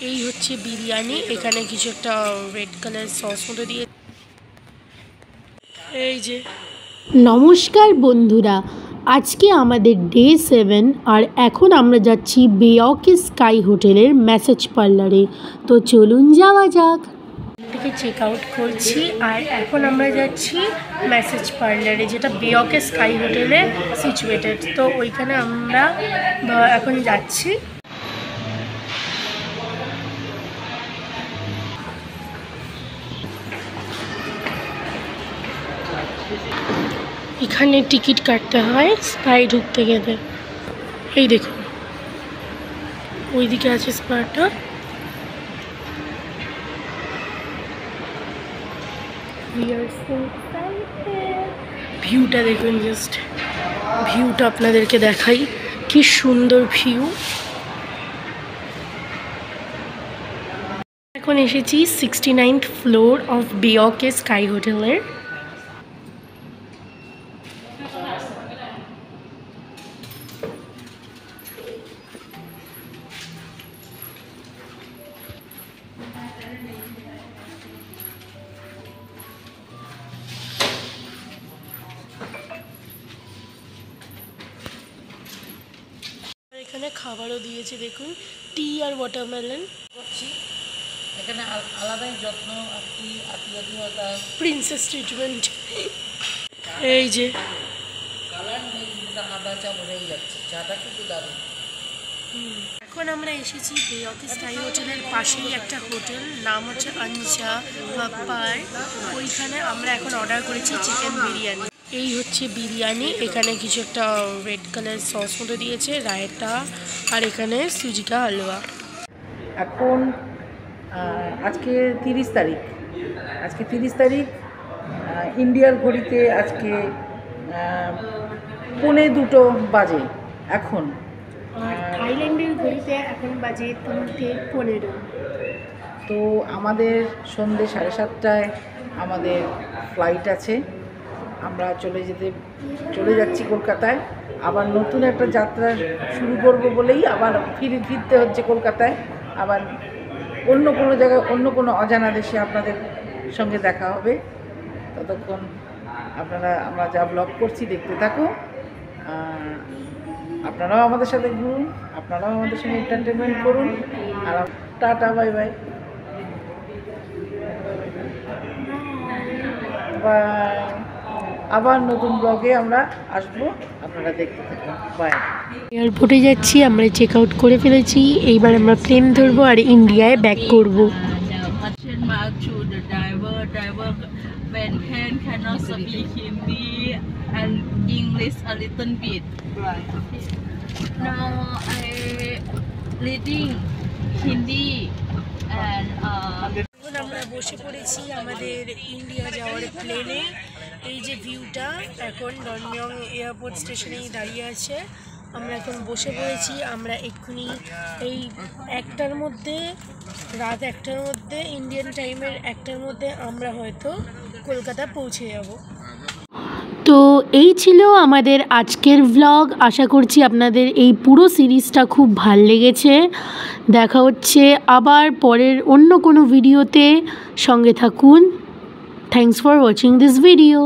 এই হচ্ছে বিরিয়ানি। এখানে কিছু একটা রেড কালার সস মতো দিয়ে। এই যে নমস্কার বন্ধুরা, আজকে আমাদের ডে 7 আর এখন আমরা যাচ্ছি বে অফ স্কাই হোটেলের ম্যাসাজ পার্লারে। তো চলুন যাওয়া যাক। থেকে চেক আউট করছি আর এখন আমরা যাচ্ছি ম্যাসাজ পার্লারে, যেটা বে অফ স্কাই হোটেলে সিচুয়েটেড। তো ওইখানে আমরা এখন যাচ্ছি। এখানে টিকিট কাটতে হয় স্পাই ঢুকতে গেলে। এই দেখুন ওইদিকে আছে স্পাটা। ভিউটা দেখুন, জাস্ট ভিউটা আপনাদেরকে দেখাই, কি সুন্দর ভিউ। এখন এসেছি 69th ফ্লোর অফ বে অফ স্কাই হোটেলের। এখানে খাবারও দিয়েছে, দেখুন টি আর ওয়াটারমেলন। এখানে আলাদাই যত্ন, আত্মীয়তা, প্রিন্সেস ট্রিটমেন্ট। এই যে কালার নেই, আদা চা বোঝাই যাচ্ছে, চাটা কিন্তু দারুণ। এখন আমরা এসেছি বে অফ স্কাই হোটেলের পাশেই একটা হোটেল, নাম হচ্ছে আনসা পার। ওইখানে আমরা এখন অর্ডার করেছি চিকেন বিরিয়ানি। এই হচ্ছে বিরিয়ানি। এখানে কিছু একটা রেড কালার সস মতো দিয়েছে, রায়তা, আর এখানে সুজিকা হালুয়া। এখন আজকে 30 তারিখ, ইন্ডিয়ার ঘড়িতে আজকে 1:45 বাজে এখন। আর থাইল্যান্ডের ঘড়িতে এখন বাজে 3:15। তো আমাদের সন্ধ্যে 7:30টায় আমাদের ফ্লাইট আছে। আমরা চলে যাচ্ছি কলকাতায়। আবার নতুন একটা যাত্রা শুরু করব বলেই আবার ফিরতে হচ্ছে কলকাতায়। আবার অন্য কোনো জায়গায়, অন্য কোনো অজানা দেশে আপনাদের সঙ্গে দেখা হবে। ততক্ষণ আমরা যা ব্লগ করছি দেখতে থাকো। আপনারাও আমাদের সাথে ঘুরুন, আপনারাও আমাদের সঙ্গে এন্টারটেনমেন্ট করুন। আর টাটা, বাই বাই বাই। আবার নতুন ব্লগে আমরা আসবো, আপনারা দেখতে থাকুন। বাই। এয়ারপোর্টে যাচ্ছি, আমরা চেক আউট করে ফেলেছি। এইবার আমরা প্লেন ধরবো আর ইন্ডিয়ায় ব্যাক করবো। When cannot speak Hindi and English a little bit. Right. Now I reading Hindi and এখন আমরা বসে পড়েছি আমাদের ইন্ডিয়া যাওয়ার প্লেনে। এই যে ভিউটা, এখন ডনমিয়ং এয়ারপোর্ট স্টেশনেই দাঁড়িয়ে আছে। আমরা এখন বসে পড়েছি। আমরা এক্ষুনি এই রাত 1টার মধ্যে ইন্ডিয়ান টাইমের 1টার মধ্যে আমরা হয়তো কলকাতা পৌঁছে যাব। তো এই ছিল আমাদের আজকের ভ্লগ। আশা করছি আপনাদের এই পুরো সিরিজটা খুব ভাল লেগেছে। দেখা হচ্ছে আবার পরের অন্য কোনো ভিডিওতে, সঙ্গে থাকুন। Thanks for watching this video.